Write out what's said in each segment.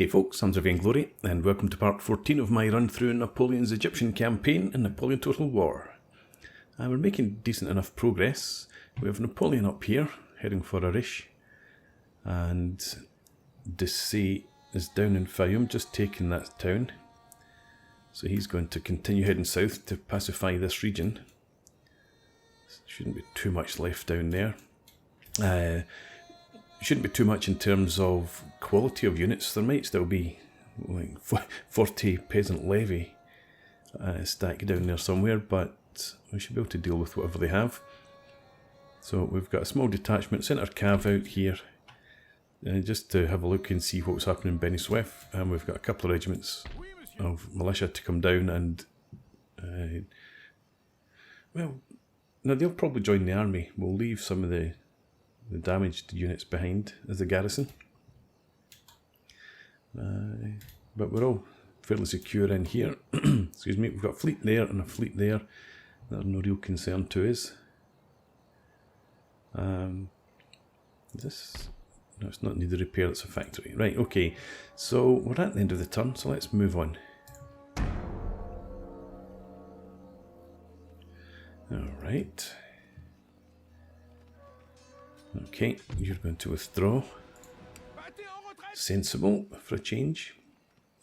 Hey folks, I'm Surveying Glory, and welcome to part 14 of my run through Napoleon's Egyptian campaign in Napoleon Total War. We're making decent enough progress. We have Napoleon up here, heading for Arish, and Desaix is down in Fayum, just taking that town. So he's going to continue heading south to pacify this region. Shouldn't be too much left down there. Shouldn't be too much in terms of quality of units. There might still be like 40 peasant levy stacked down there somewhere, but we should be able to deal with whatever they have. So we've got a small detachment, centre cav out here, just to have a look and see what's happening in Manouevre. And we've got a couple of regiments of militia to come down and, well, now they'll probably join the army. We'll leave some of the damaged units behind as a garrison. But we're all fairly secure in here. Excuse me, we've got a fleet there and a fleet there. They're no real concern to us. This... No, it's not needed repair, it's a factory. Right, okay. So we're at the end of the turn, so let's move on. Alright. Okay, you're going to withdraw. Sensible for a change.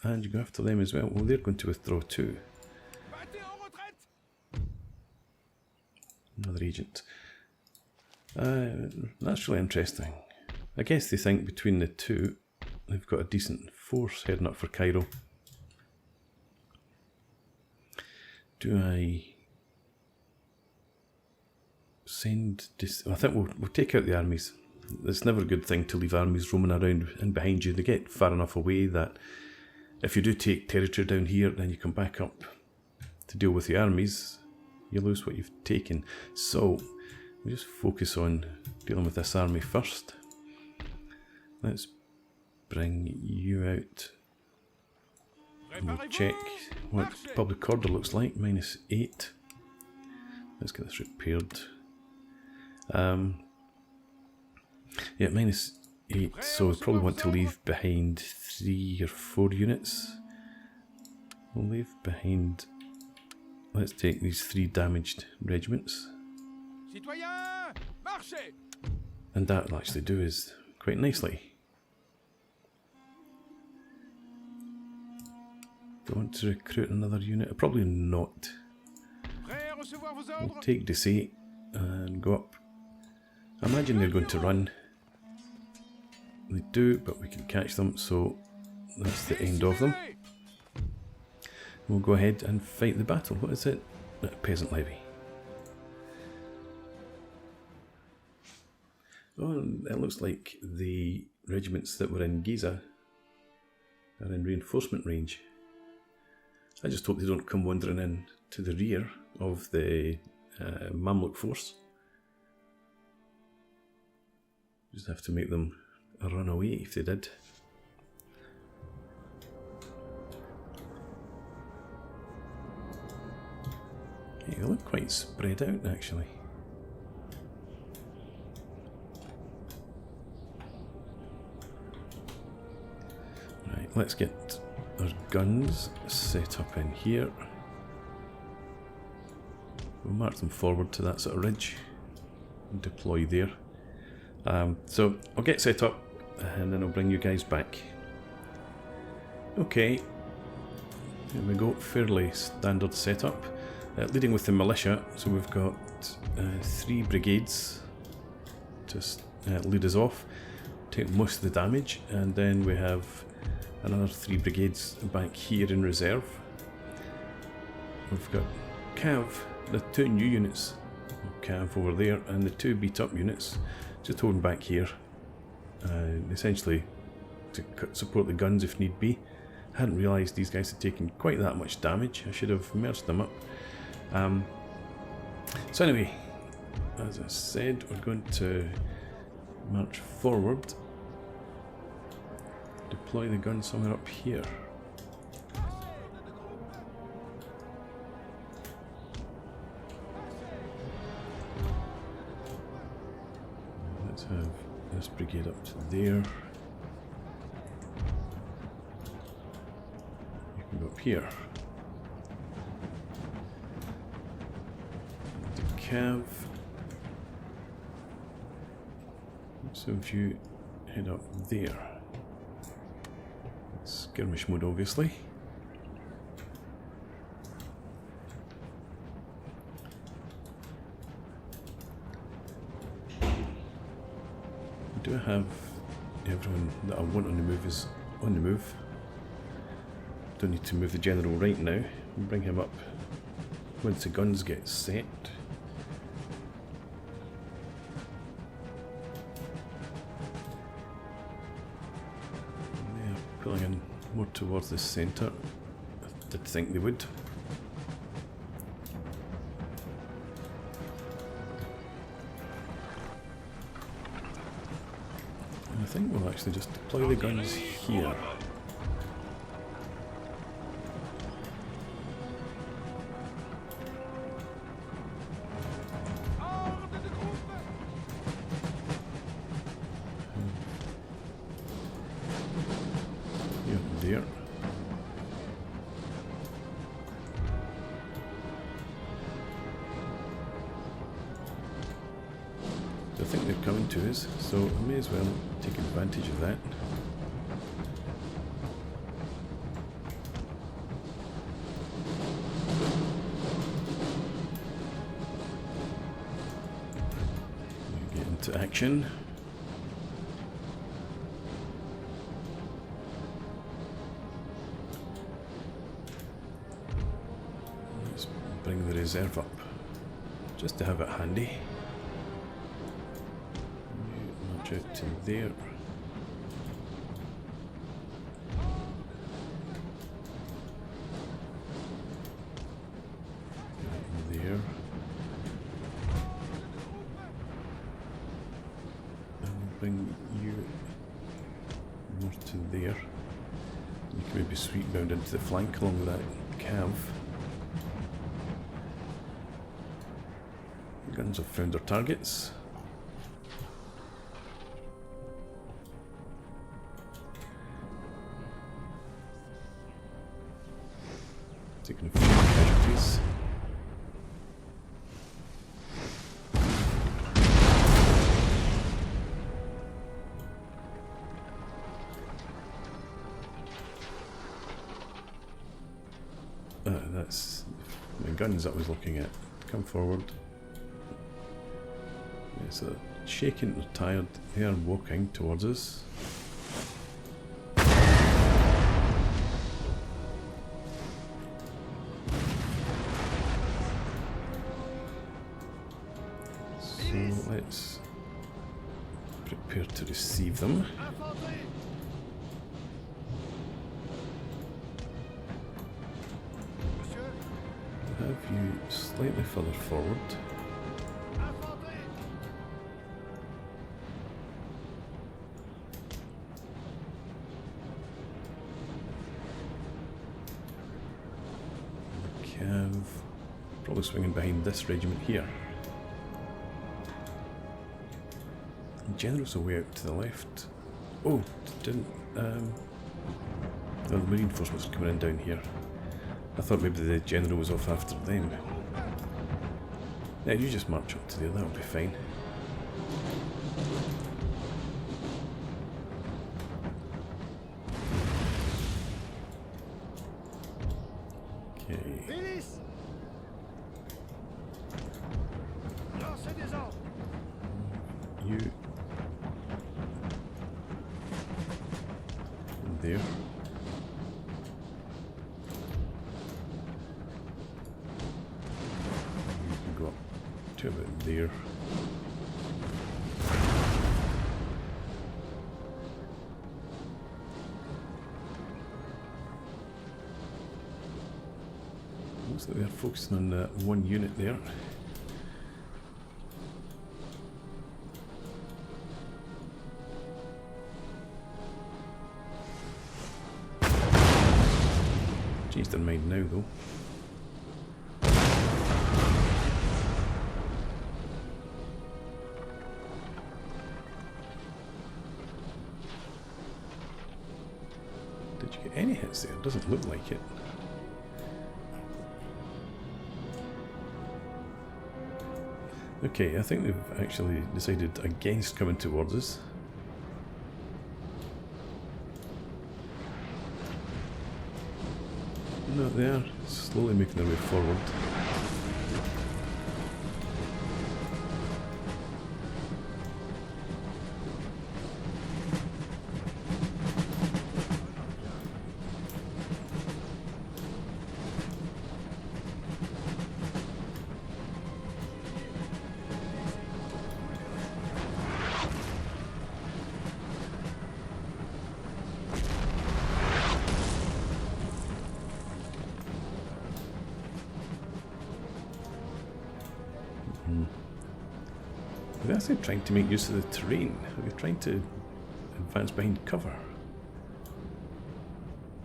And you go after them as well. Well, they're going to withdraw too. Another agent. That's really interesting. I guess they think between the two, they've got a decent force heading up for Cairo. Do I send... I think we'll take out the armies. It's never a good thing to leave armies roaming around and behind you. They get far enough away that if you do take territory down here, then you come back up to deal with the armies, you lose what you've taken. So we just focus on dealing with this army first. Let's bring you out. And we'll check what public order looks like. -8. Let's get this repaired. Yeah, -8, so we probably want to leave behind 3 or 4 units. We'll leave behind... Let's take these 3 damaged regiments. And that will actually do is quite nicely. Do I want to recruit another unit? Probably not. We'll take Desaix and go up. I imagine they're going to run. They do, but we can catch them, so that's the end of them. We'll go ahead and fight the battle. What is it? Peasant levy. Oh, it looks like the regiments that were in Giza are in reinforcement range. I just hope they don't come wandering in to the rear of the Mamluk force. Just have to make them run away if they did. Okay, they look quite spread out actually. Right, let's get our guns set up in here. We'll mark them forward to that sort of ridge and deploy there. So I'll get set up and then I'll bring you guys back. Okay, here we go, fairly standard setup. Leading with the militia, so we've got 3 brigades to lead us off, take most of the damage, and then we have another 3 brigades back here in reserve. We've got cav, the 2 new units of cav over there, and the 2 beat up units just holding back here, essentially to support the guns if need be. I hadn't realised these guys had taken quite that much damage. I should have merged them up. So anyway, as I said, we're going to march forward, deploy the gun somewhere up here. Let's have this brigade up to there. here. The cav. So if you head up there, skirmish mode obviously. Do I have everyone that I want on the move is on the move? Don't need to move the general right now. Bring him up once the guns get set. They're pulling in more towards the centre. I did think they would. And I think we'll actually just deploy the guns here. There. I think they're coming to us, so I may as well take advantage of that. Get into action. Bring the reserve up, just to have it handy. March out to there. There. And bring you more to there. You can maybe sweep round into the flank along with that cav. Guns have found their targets. Taking a few casualties. That's the guns I was looking at. Come forward. So shaken, they're tired, they are walking towards us. So let's prepare to receive them. Have you slightly further forward. Probably swinging behind this regiment here. The general's away out to the left. Oh, didn't. No, the marine reinforcements are coming in down here. I thought maybe the general was off after them. Yeah, you just march up to there, that'll be fine. You there. You can go up to about there. Looks like they're focusing on that one unit there. Changed their mind now though. Did you get any hits there? Doesn't look like it. Okay, I think they've actually decided against coming towards us. No, they are slowly making their way forward. Are they actually trying to make use of the terrain? Are they trying to advance behind cover?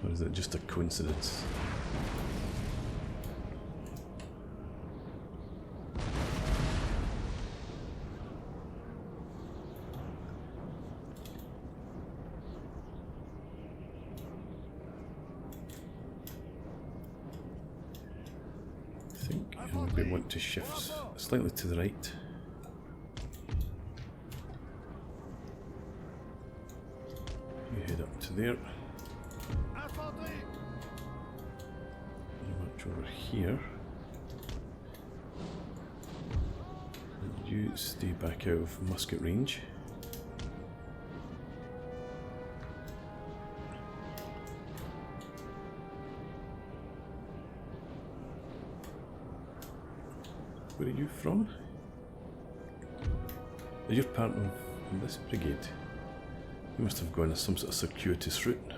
Or is it just a coincidence? I think we want to shift slightly to the right. You head up to there. You march over here. And you stay back out of musket range. Where are you from? You're part of this brigade. You must have gone as some sort of circuitous route.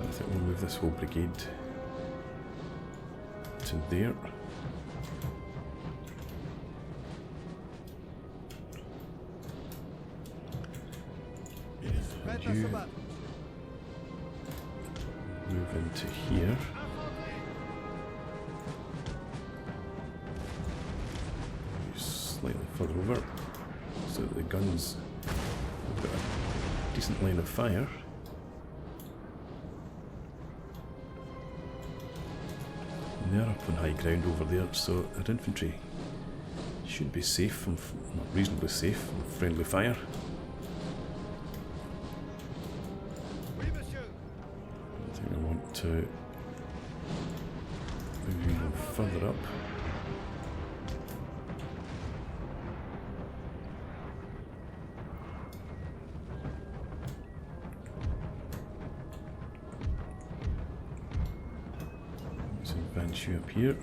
I think we'll move this whole brigade to there. And you move into here. Slightly further over, so that the guns have got a decent line of fire. And they're up on high ground over there, so our infantry should be safe from, not reasonably safe from friendly fire. I think I want to move even further up. Advance you up here.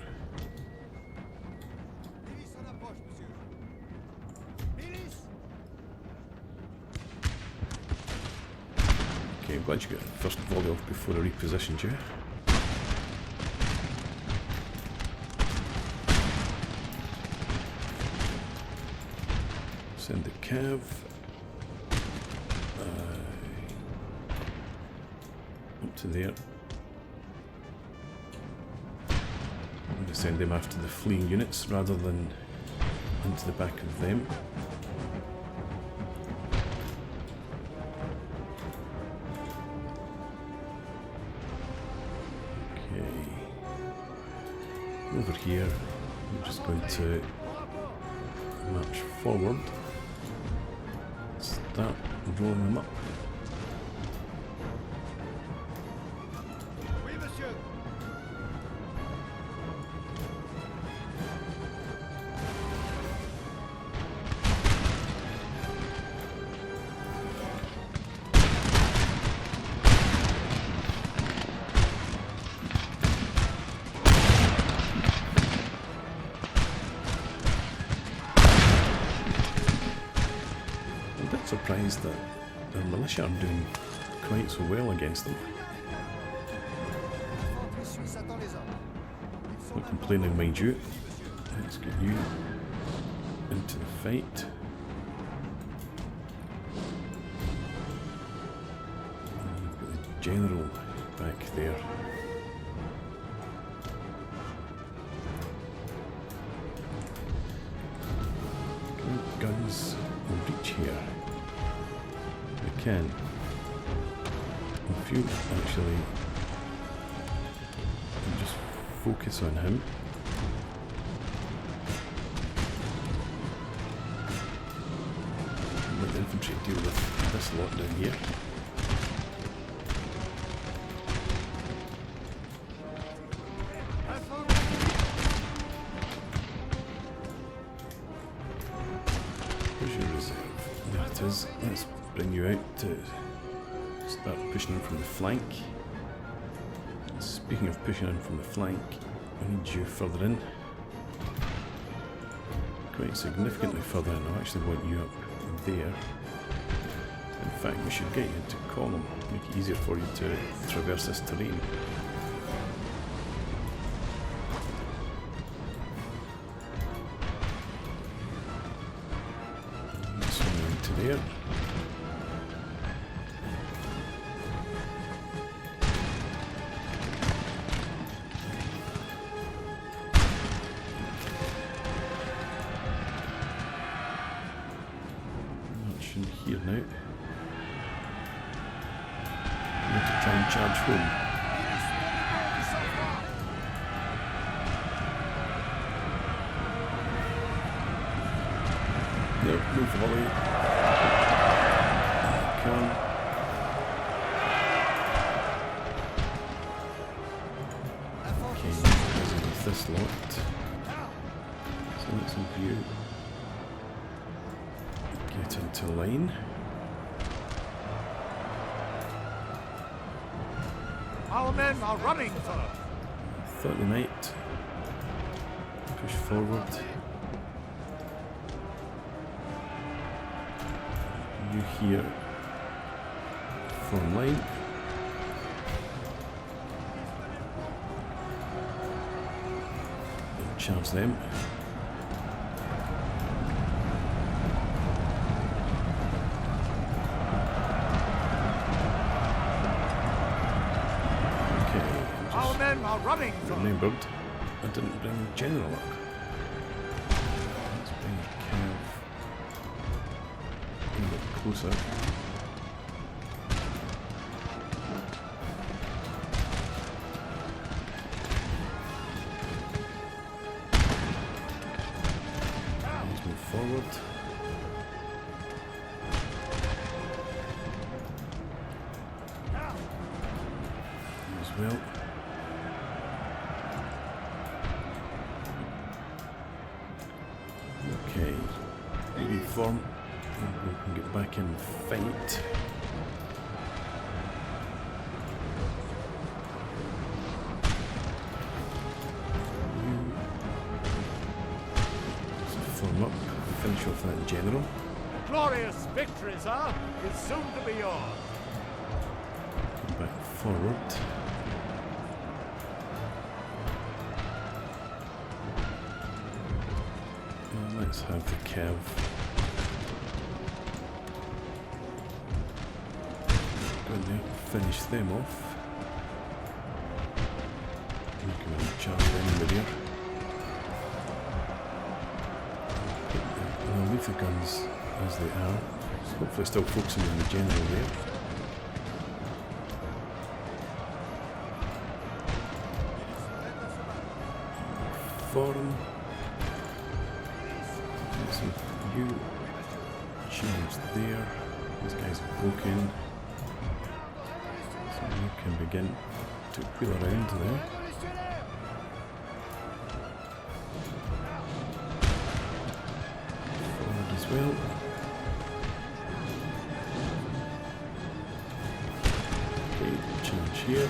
Okay, I'm glad you got the first volley off before I repositioned you. Send the cav. Up to there. Send them after the fleeing units rather than into the back of them. Okay. Over here, I'm just going to march forward. Start rolling them up. Surprised that their militia are doing quite so well against them. Not complaining, mind you. Let's get you into the fight. And you've got the general back there. Guns will reach here. They can. A few actually focus on him. Let the infantry deal with this lot down here. Where's your reserve? There it is. Let's bring you out to start pushing in from the flank. Speaking of pushing in from the flank, I need you further in. Quite significantly further in. I actually want you up there. In fact, we should get you into column, make it easier for you to traverse this terrain. This one into there. Here now. Need to try and charge home. No, no volley. Come. Okay, as with this lot. So let's view. Get into line. Our men are running, sir. Thought they might push forward. You here form line. And charge them. Are running, sir. Remembered, I didn't bring General up. Let's bring Cav a little bit closer. Let's move forward. As well. Okay, reform, and we can get back and fight. So form up and finish off that general. Glorious victory, sir, is soon to be yours. Come back forward. Let's have the Cav. Go in there, finish them off. We can charge them in the rear. And I'll leave the guns as they are. So hopefully still focusing on the general there. Form. So you change there. These guys are broken. So you can begin to wheel around there. Forward as well. Okay, change here.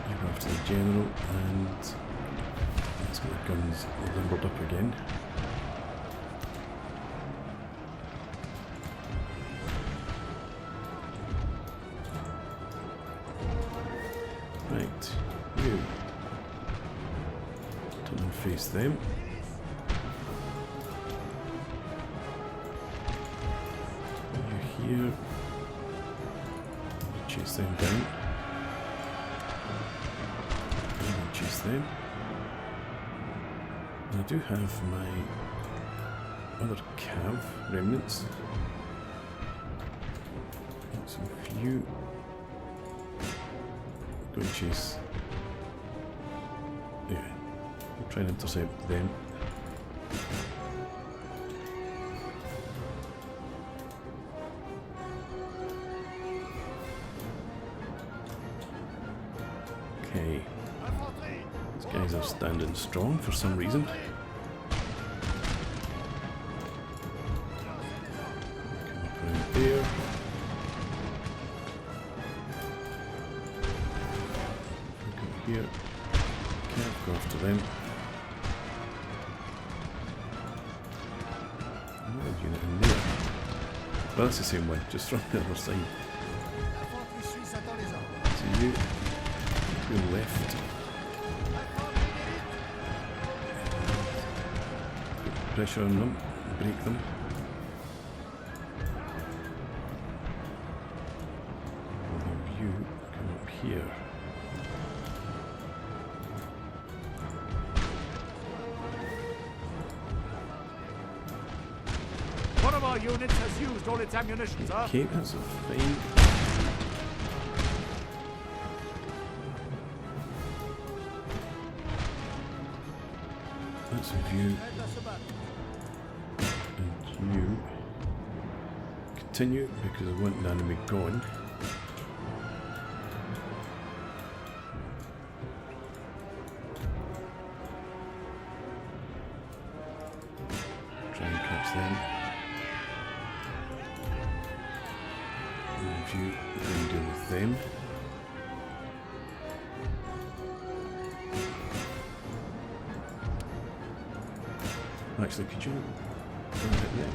You go after the general and let's get the guns limbered up again. Right, you turn and face them. You here, chase them down. And chase them. I do have my other Cav remnants. So if you go and chase Try and intercept them. Okay. These guys are standing strong for some reason. Come up around there. Go here. Go after them. Another unit in there. Well, that's the same one, just from the other side. So you go left. Put pressure on them, break them. We'll have you come up here. One of our units has used all its ammunition, sir. Okay, that's a fine. That's a view. And you continue because I want the enemy gone. Try and catch them. And you then deal with them. Actually, could you go and hit them?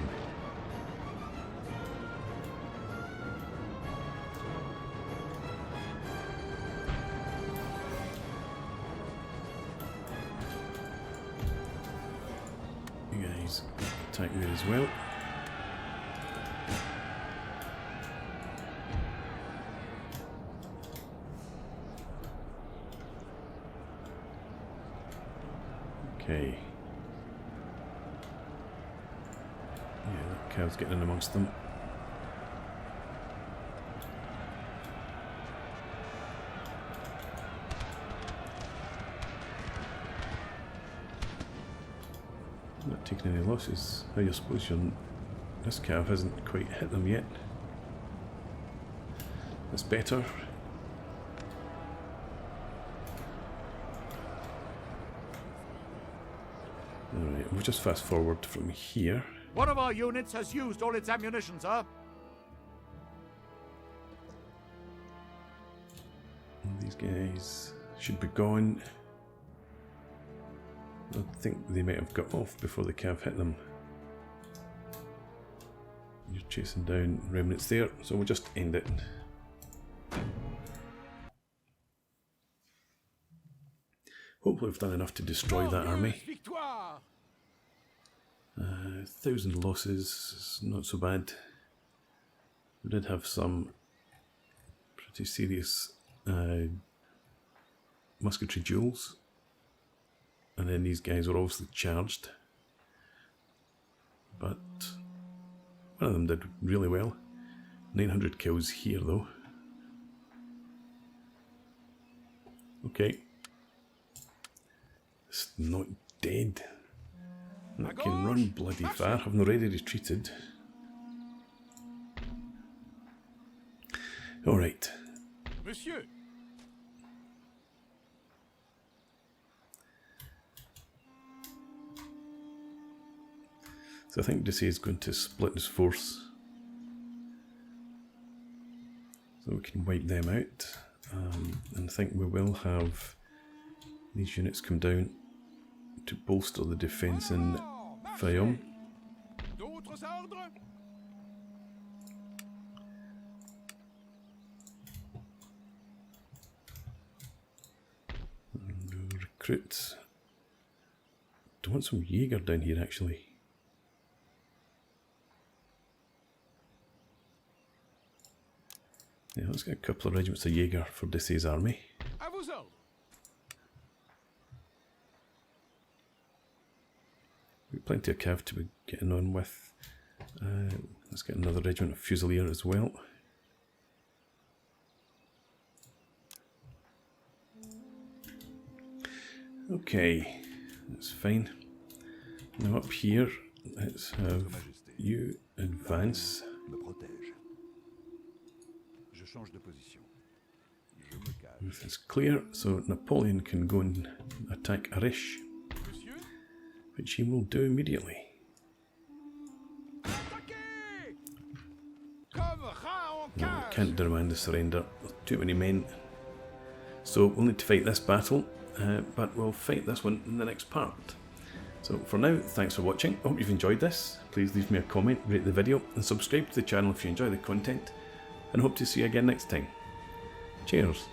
You guys attack me as well. Okay. Yeah, that cow's getting in amongst them. Not taking any losses. How you suppose this cow hasn't quite hit them yet. That's better. Alright, we'll just fast forward from here. One of our units has used all its ammunition, sir. And these guys should be gone. I think they might have got off before the cav hit them. You're chasing down remnants there, so we'll just end it. Hopefully we've done enough to destroy that army. 1,000 losses, not so bad. We did have some pretty serious musketry duels, and then these guys were obviously charged, but one of them did really well. 900 kills here though. Okay, it's not dead. That can run bloody far, having already retreated. Alright. Monsieur. So I think Desaix is going to split his force, so we can wipe them out. And I think we will have these units come down to bolster the defence in Fayum. Recruit. Do want some Jaeger down here actually. Yeah, let's get a couple of regiments of Jaeger for Desaix's army. We've plenty of cav to be getting on with. Let's get another regiment of Fusilier as well. Okay, That's fine. Now up here, let's have you advance. It's clear, so Napoleon can go and attack Arish, which he will do immediately. No, we can't demand the surrender, too many men. So we'll need to fight this battle, but we'll fight this one in the next part. So for now, thanks for watching. I hope you've enjoyed this. Please leave me a comment, rate the video, and subscribe to the channel if you enjoy the content. And hope to see you again next time. Cheers.